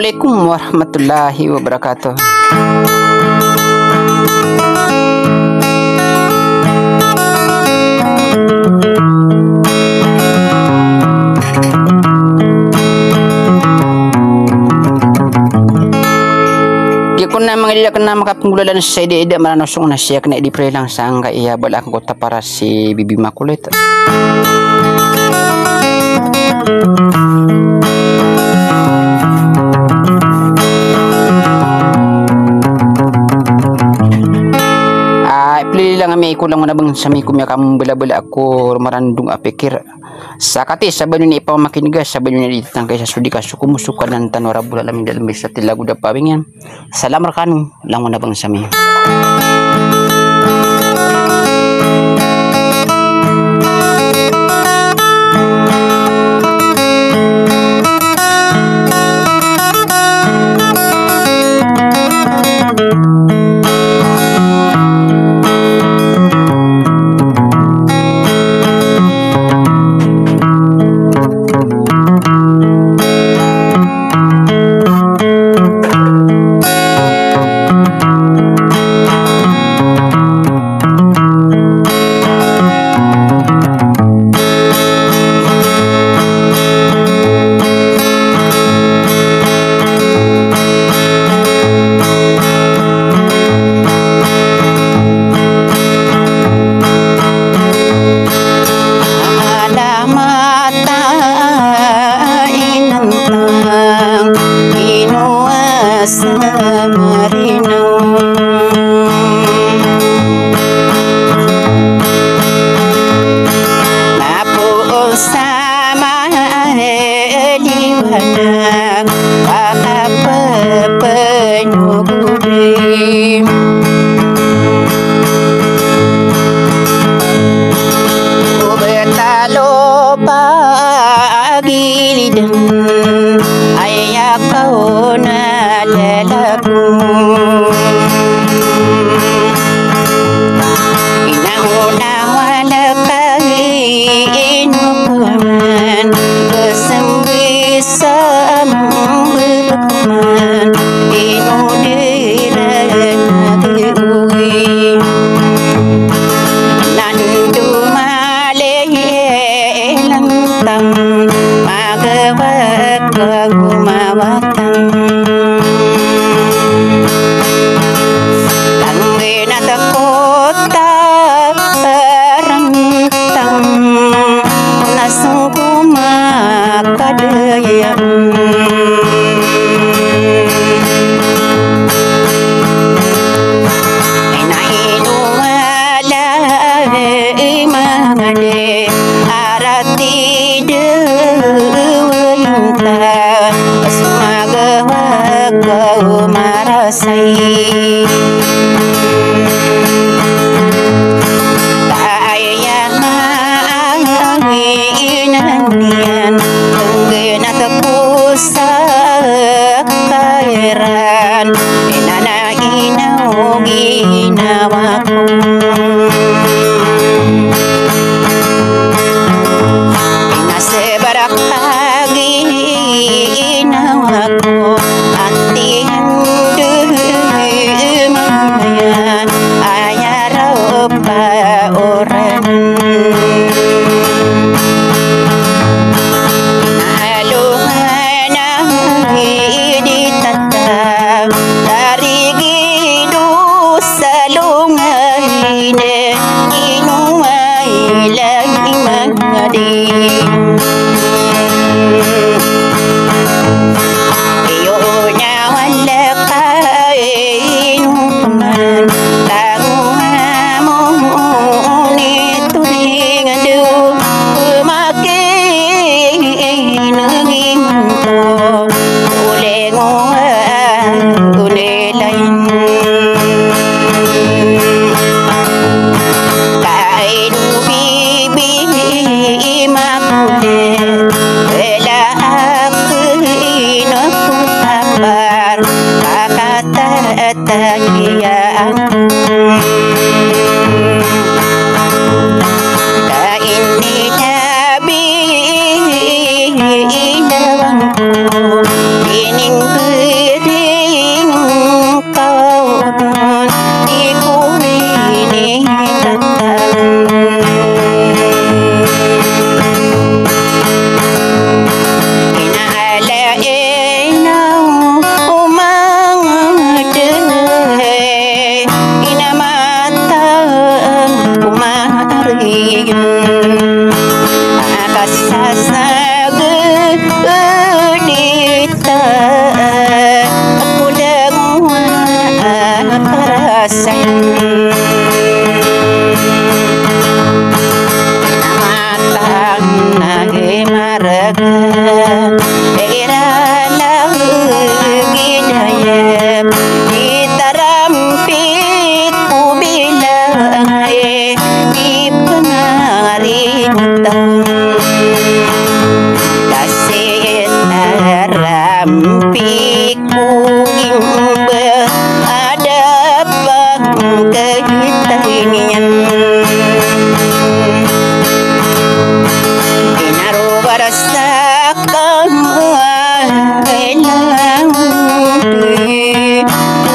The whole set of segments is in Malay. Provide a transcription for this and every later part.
Assalamualaikum warahmatullahi wabarakatuh. Dia kuna mengalir kena maka penggulalan saya dia meranosong nasi kena di prelang sangga ia balak kota para si bibi makulit. Pilih lang kami ikulang mo na bang sa mikum ya kamu bela-bela aku marandung apikir sakati saban ni ipaw makiniga saban ni ditang kay sa sudi ka sukumusukan nan tanwara bula lamin dalam bisa tilagu da pawingyan salam rakanu lang mo na bang sami. inian inaru barasakan elang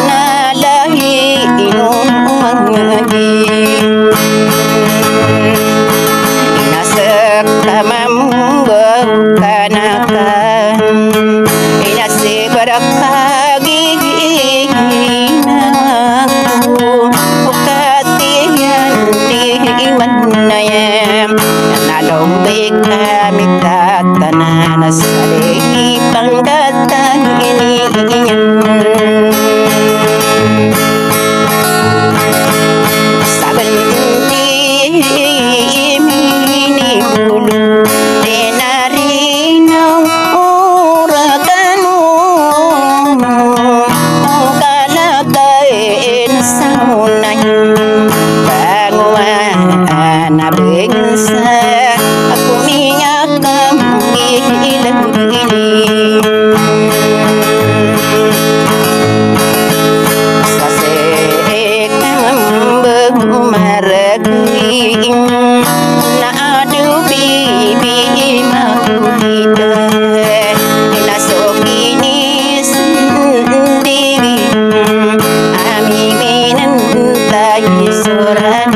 nalahi inung mangi inasak mambukan inasi berakagi kami katanan salih pangkatan ini saben ini bulu denari nang urakanu kana kain samunay banguan bangsa aku minyak kami ilang ini sasek membermaragui na adu bibi makulita nasok ini sendiri ami minantai suran